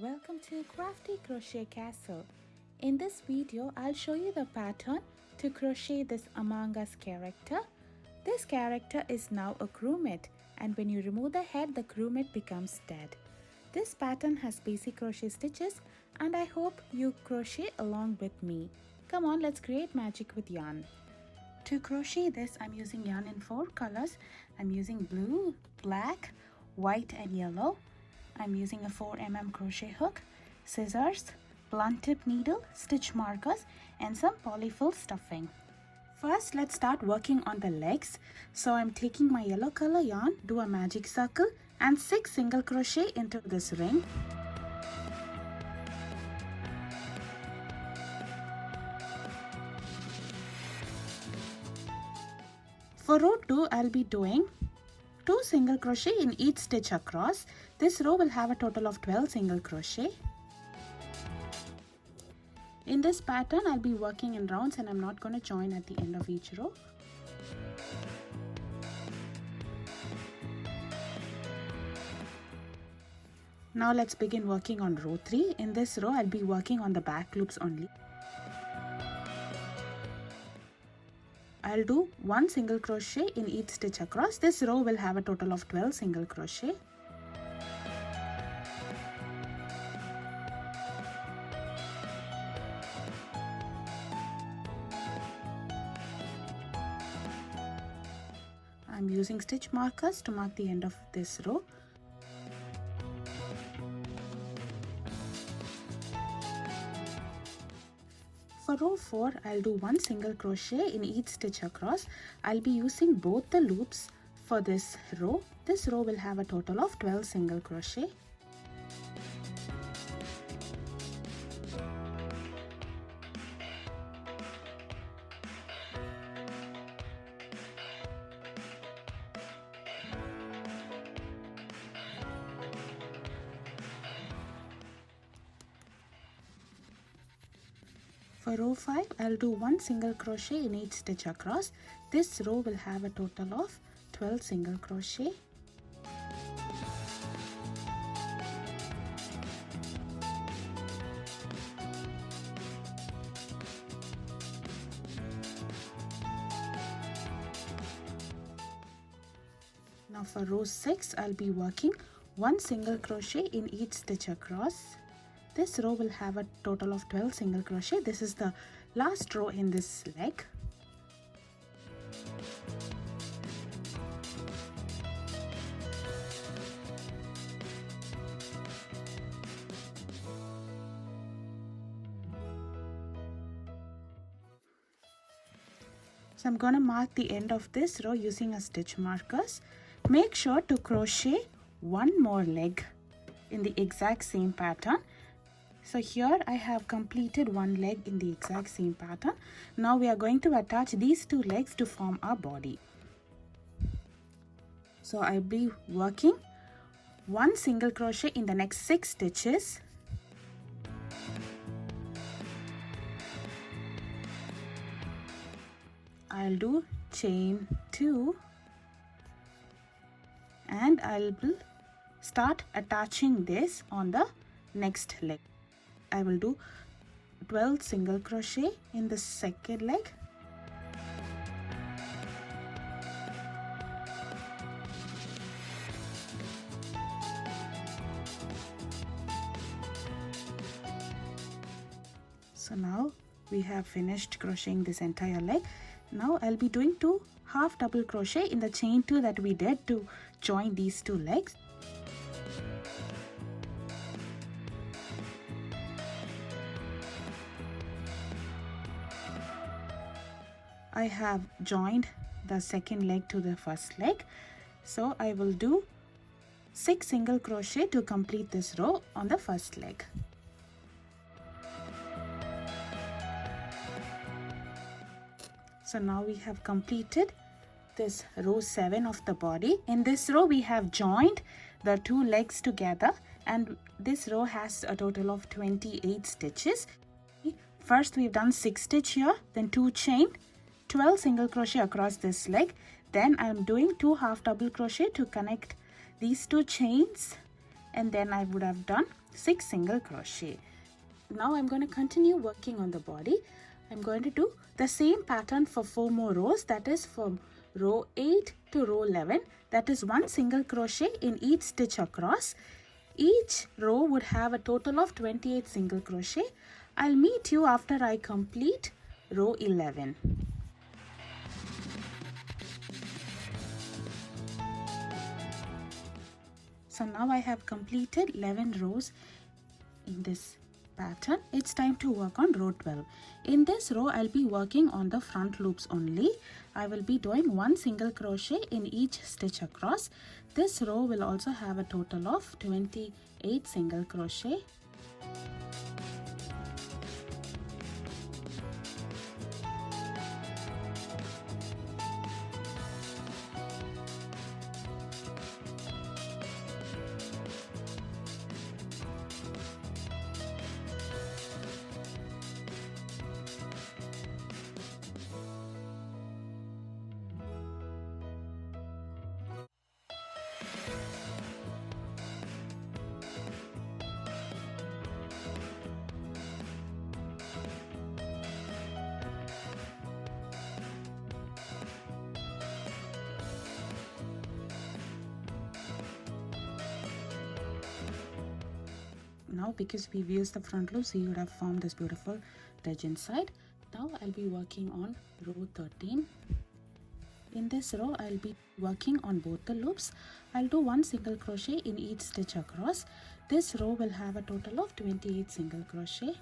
Welcome to Crafty Crochet Castle. In this video, I'll show you the pattern to crochet this Among Us character. This character is now a crewmate, and when you remove the head, the crewmate becomes dead. This pattern has basic crochet stitches, and I hope you crochet along with me. Come on, let's create magic with yarn. To crochet this, I'm using yarn in 4 colors. I'm using blue, black, white and yellow. I'm using a 4mm crochet hook, scissors, blunt tip needle, stitch markers and some polyfill stuffing. First, let's start working on the legs. So I'm taking my yellow color yarn, do a magic circle and 6 single crochet into this ring. For row 2, I'll be doing 2 single crochet in each stitch across. This row will have a total of 12 single crochet. In this pattern, I'll be working in rounds and I'm not going to join at the end of each row. Now let's begin working on row 3. In this row, I'll be working on the back loops only. I'll do 1 single crochet in each stitch across. This row will have a total of 12 single crochet. I'm using stitch markers to mark the end of this row. For row 4, I'll do 1 single crochet in each stitch across. I'll be using both the loops for this row. This row will have a total of 12 single crochet. For row 5, I'll do 1 single crochet in each stitch across. This row will have a total of 12 single crochet. Now for row 6, I'll be working 1 single crochet in each stitch across. This row will have a total of 12 single crochet. This is the last row in this leg. So I'm going to mark the end of this row using a stitch markers. Make sure to crochet 1 more leg in the exact same pattern. So here I have completed 1 leg in the exact same pattern. Now we are going to attach these 2 legs to form our body. So I'll be working 1 single crochet in the next 6 stitches. I'll do chain 2 and I will start attaching this on the next leg. I will do 12 single crochet in the second leg. So now we have finished crocheting this entire leg. Now I'll be doing 2 half double crochet in the chain 2 that we did to join these 2 legs. I have joined the second leg to the first leg. So I will do 6 single crochet to complete this row on the first leg. So now we have completed this row 7 of the body. In this row we have joined the 2 legs together and this row has a total of 28 stitches. First we've done 6 stitch here, then 2 chain, 12 single crochet across this leg. Then I'm doing 2 half double crochet to connect these 2 chains and then I would have done 6 single crochet. Now I'm going to continue working on the body. I'm going to do the same pattern for 4 more rows, that is from row 8 to row 11. That is 1 single crochet in each stitch across. Each row would have a total of 28 single crochet. I'll meet you after I complete row 11. So now I have completed 11 rows in this pattern. It's time to work on row 12. In this row, I'll be working on the front loops only. I will be doing 1 single crochet in each stitch across. This row will also have a total of 28 single crochet. Now because we've used the front loops, we would have formed this beautiful ridge inside. Now I'll be working on row 13. In this row, I'll be working on both the loops. I'll do 1 single crochet in each stitch across. This row will have a total of 28 single crochet.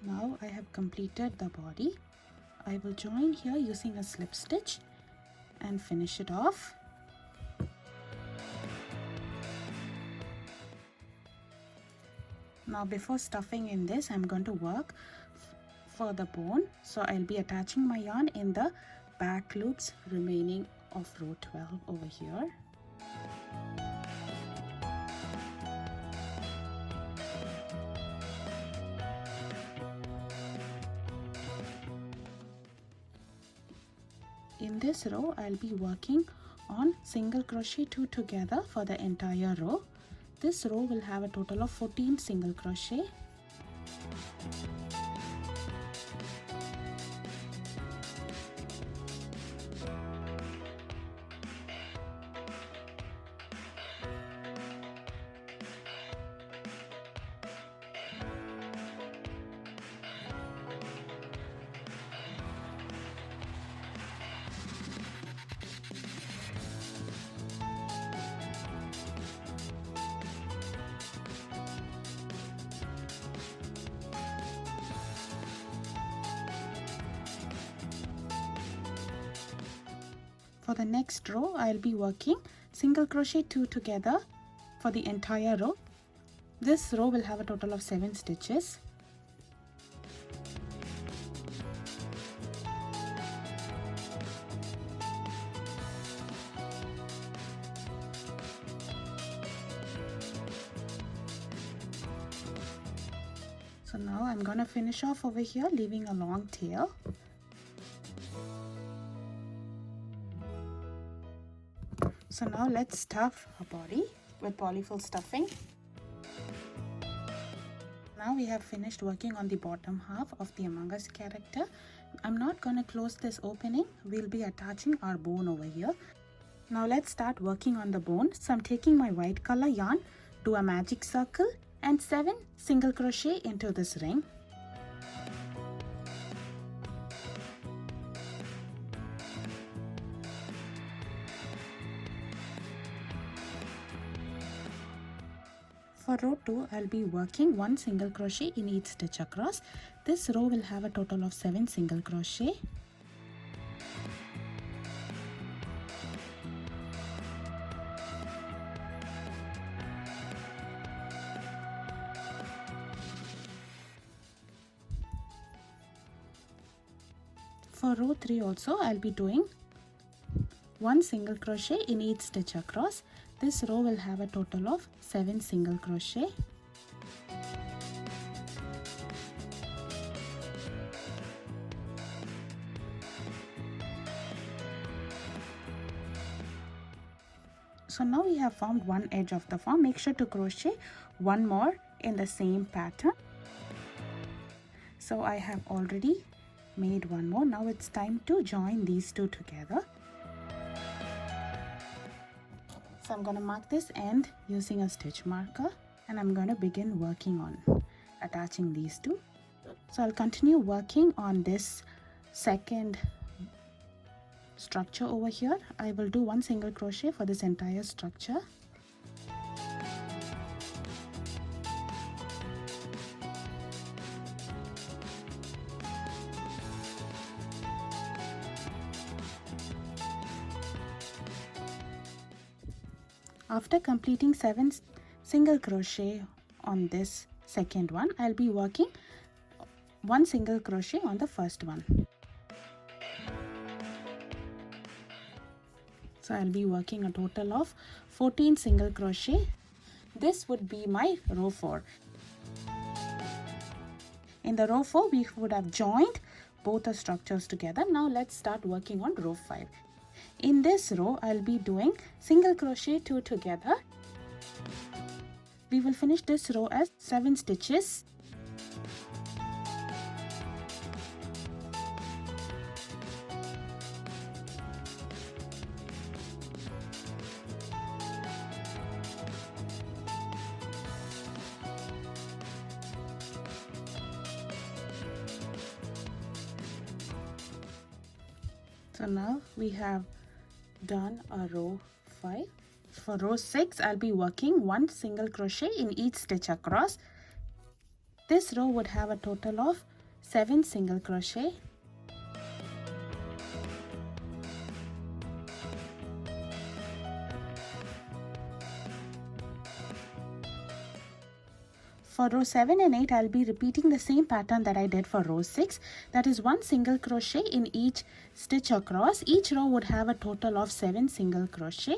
Now I have completed the body. I will join here using a slip stitch and finish it off. Now before stuffing in this, I'm going to work for the bone. So I'll be attaching my yarn in the back loops remaining of row 12 over here. In this row, I'll be working on single crochet 2 together for the entire row. This row will have a total of 14 single crochet. For the next row, I'll be working single crochet 2 together for the entire row. This row will have a total of 7 stitches. So now I'm gonna finish off over here, leaving a long tail. So now let's stuff our body with polyfill stuffing. Now we have finished working on the bottom half of the Among Us character. I'm not going to close this opening. We'll be attaching our bone over here. Now let's start working on the bone. So I'm taking my white color yarn, do a magic circle and 7 single crochet into this ring. For row 2, I'll be working 1 single crochet in each stitch across. This row will have a total of 7 single crochet. For row 3 also I'll be doing 1 single crochet in each stitch across. This row will have a total of 7 single crochet. So now we have formed one edge of the form. Make sure to crochet one more in the same pattern. So I have already made one more. Now it's time to join these two together. So I'm going to mark this end using a stitch marker, and I'm going to begin working on attaching these two. So I'll continue working on this second structure over here. I will do 1 single crochet for this entire structure. After completing 7 single crochet on this second one, I'll be working 1 single crochet on the first one. So I'll be working a total of 14 single crochet. This would be my row 4. In the row 4, we would have joined both the structures together. Now let's start working on row 5. In this row, I'll be doing single crochet 2 together. We will finish this row as 7 stitches. So now we have done a row 5. For row 6, I'll be working 1 single crochet in each stitch across. This row would have a total of 7 single crochet. For row 7 and 8, I'll be repeating the same pattern that I did for row 6. That is 1 single crochet in each stitch across. Each row would have a total of 7 single crochet.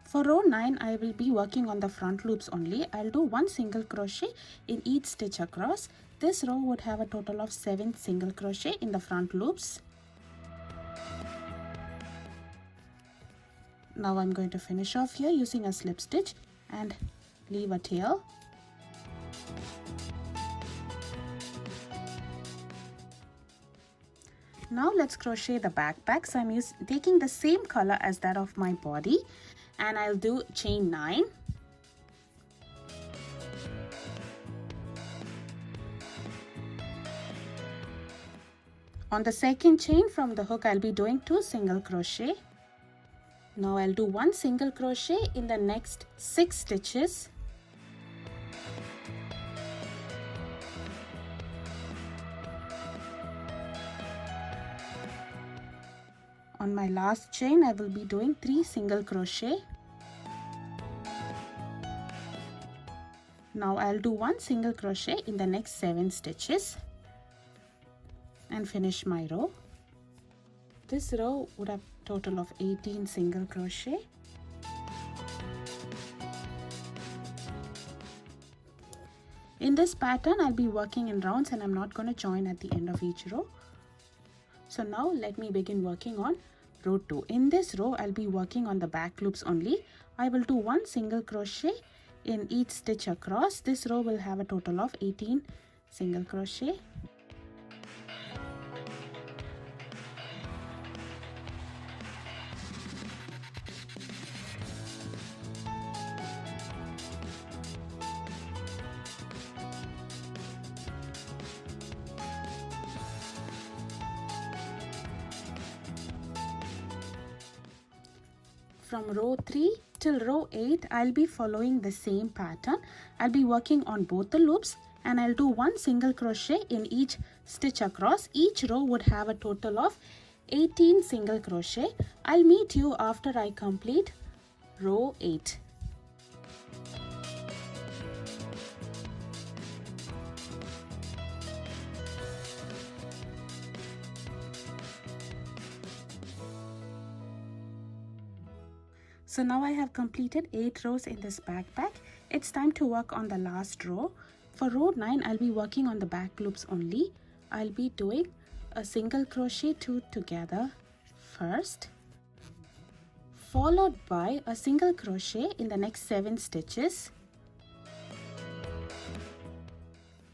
For row 9, I will be working on the front loops only. I'll do 1 single crochet in each stitch across. This row would have a total of 7 single crochet in the front loops. Now I'm going to finish off here using a slip stitch and leave a tail. Now let's crochet the backpack. So I'm taking the same color as that of my body, and I'll do chain 9. On the second chain from the hook, I'll be doing 2 single crochet. Now I'll do 1 single crochet in the next 6 stitches. On my last chain, I will be doing 3 single crochet. Now I'll do 1 single crochet in the next 7 stitches and finish my row. This row would have a total of 18 single crochet. In this pattern, I'll be working in rounds and I'm not going to join at the end of each row. So now let me begin working on row 2. In this row, I'll be working on the back loops only. I will do 1 single crochet in each stitch across. This row will have a total of 18 single crochet. From row 3 till row 8, I'll be following the same pattern. I'll be working on both the loops and I'll do 1 single crochet in each stitch across. Each row would have a total of 18 single crochet. I'll meet you after I complete row 8. So now I have completed 8 rows in this backpack. It's time to work on the last row. For row 9, I'll be working on the back loops only. I'll be doing a single crochet 2 together first, followed by a single crochet in the next 7 stitches.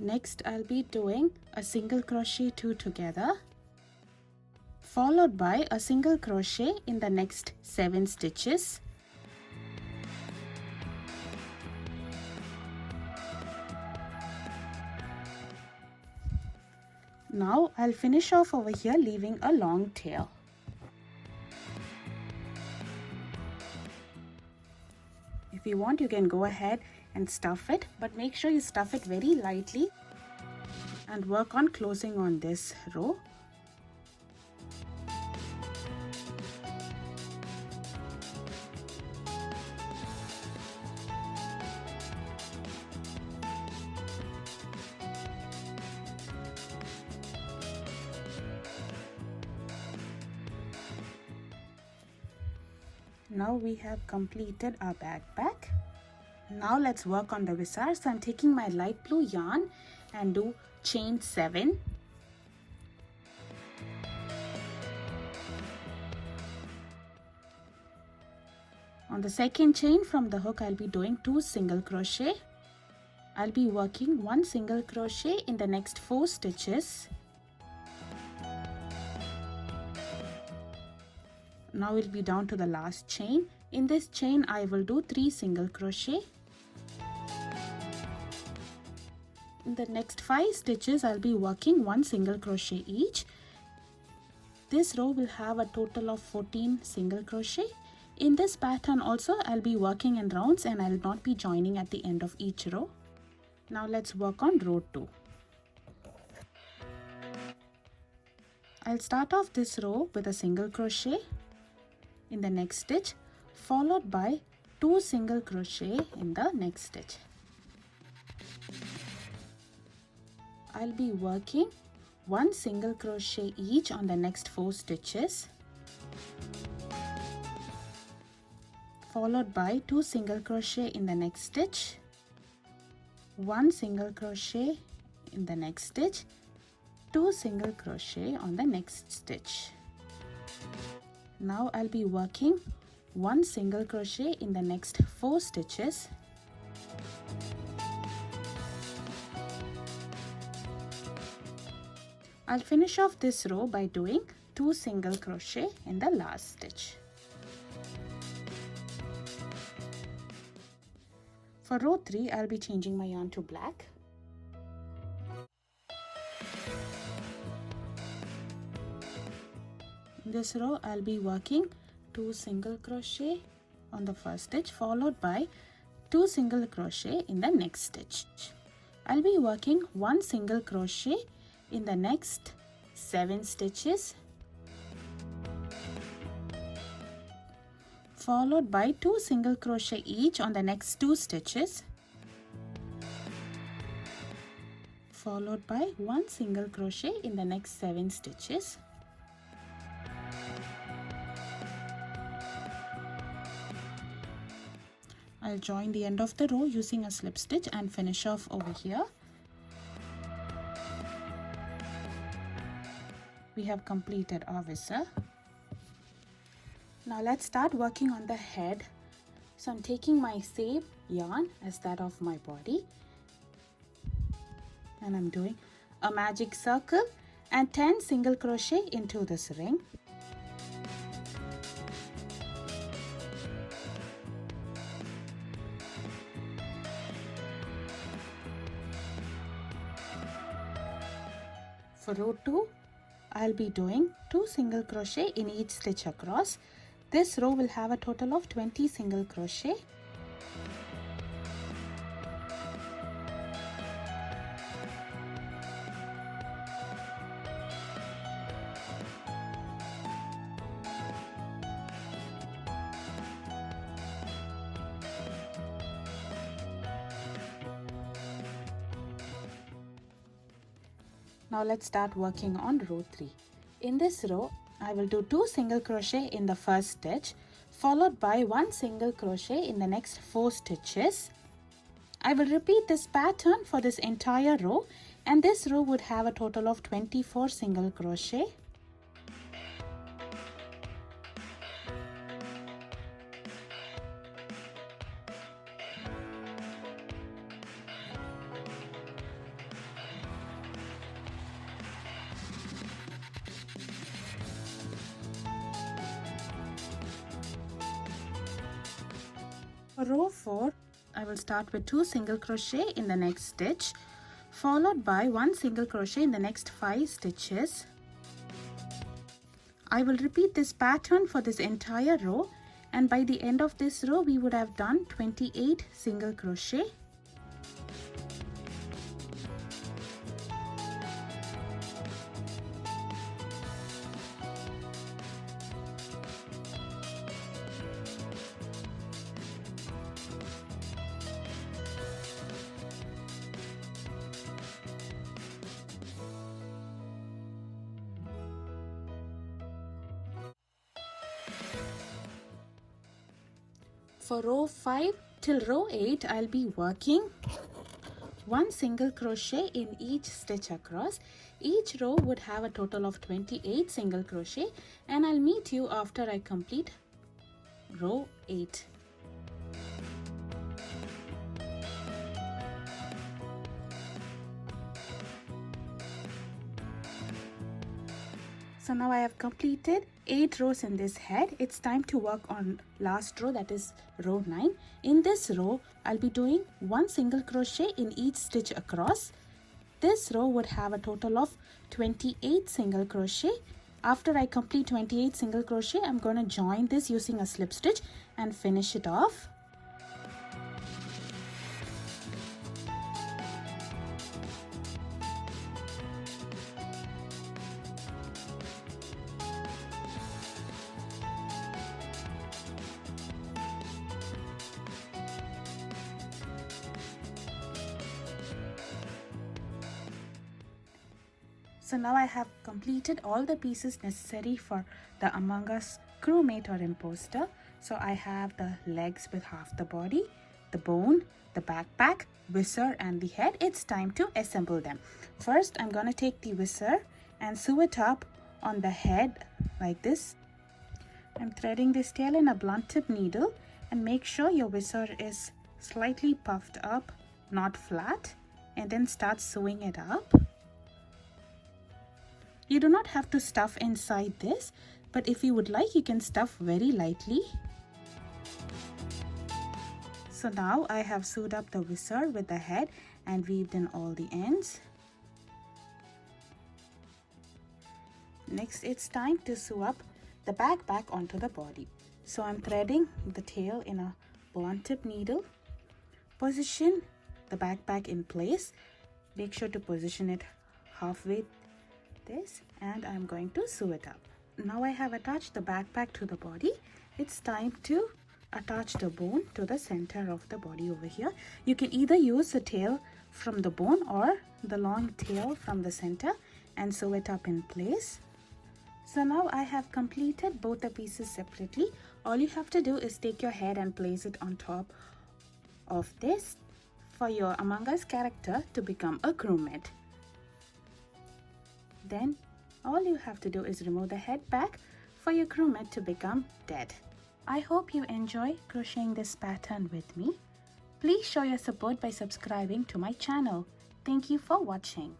Next, I'll be doing a single crochet 2 together, followed by a single crochet in the next 7 stitches. Now I'll finish off over here leaving a long tail. If you want, you can go ahead and stuff it, but make sure you stuff it very lightly and work on closing on this row. Now we have completed our backpack. Now let's work on the visor. So I'm taking my light blue yarn and do chain 7. On the second chain from the hook, I'll be doing 2 single crochet. I'll be working 1 single crochet in the next 4 stitches. Now we'll be down to the last chain. In this chain, I will do 3 single crochet. In the next 5 stitches, I'll be working 1 single crochet each. This row will have a total of 14 single crochet. In this pattern also, I'll be working in rounds and I'll not be joining at the end of each row. Now let's work on row 2. I'll start off this row with a single crochet in the next stitch, followed by 2 single crochet in the next stitch. I'll be working 1 single crochet each on the next 4 stitches, followed by 2 single crochet in the next stitch, 1 single crochet in the next stitch, 2 single crochet on the next stitch. Now I'll be working 1 single crochet in the next 4 stitches, I'll finish off this row by doing 2 single crochet in the last stitch. For row 3, I'll be changing my yarn to black. In this row, I'll be working 2 single crochet on the first stitch, followed by 2 single crochet in the next stitch. I'll be working 1 single crochet in the next 7 stitches, followed by 2 single crochet each on the next 2 stitches, followed by 1 single crochet in the next 7 stitches. I'll join the end of the row using a slip stitch and finish off over here. We have completed our visor. Now let's start working on the head. So I'm taking my same yarn as that of my body, and I'm doing a magic circle and 10 single crochet into this ring. For row 2, I'll be doing 2 single crochet in each stitch across. This row will have a total of 20 single crochet. Now let's start working on row 3. In this row, I will do 2 single crochet in the first stitch, followed by 1 single crochet in the next 4 stitches. I will repeat this pattern for this entire row, and this row would have a total of 24 single crochet. For row 4, I will start with 2 single crochet in the next stitch, followed by 1 single crochet in the next 5 stitches. I will repeat this pattern for this entire row, and by the end of this row we would have done 28 single crochet. For row 5 till row 8, I'll be working 1 single crochet in each stitch across. Each row would have a total of 28 single crochet, and I'll meet you after I complete row 8. So now I have completed 8 rows in this head. It's time to work on last row, that is row 9. In this row, I'll be doing 1 single crochet in each stitch across. This row would have a total of 28 single crochet. After I complete 28 single crochet, I'm going to join this using a slip stitch and finish it off. So now I have completed all the pieces necessary for the Among Us crewmate or imposter. So I have the legs with half the body, the bone, the backpack, visor and the head. It's time to assemble them. First, I'm going to take the visor and sew it up on the head like this. I'm threading this tail in a blunt tip needle, and make sure your visor is slightly puffed up, not flat, and then start sewing it up. You do not have to stuff inside this, but if you would like, you can stuff very lightly. So now I have sewed up the visor with the head and weaved in all the ends. Next, it's time to sew up the backpack onto the body. So I'm threading the tail in a blunt tip needle. Position the backpack in place. Make sure to position it halfway this, and I'm going to sew it up. Now I have attached the backpack to the body. It's time to attach the bone to the center of the body over here. You can either use the tail from the bone or the long tail from the center and sew it up in place. So now I have completed both the pieces separately. All you have to do is take your head and place it on top of this for your Among Us character to become a crewmate. Then all you have to do is remove the head back for your crewmate to become dead. I hope you enjoy crocheting this pattern with me. Please show your support by subscribing to my channel. Thank you for watching.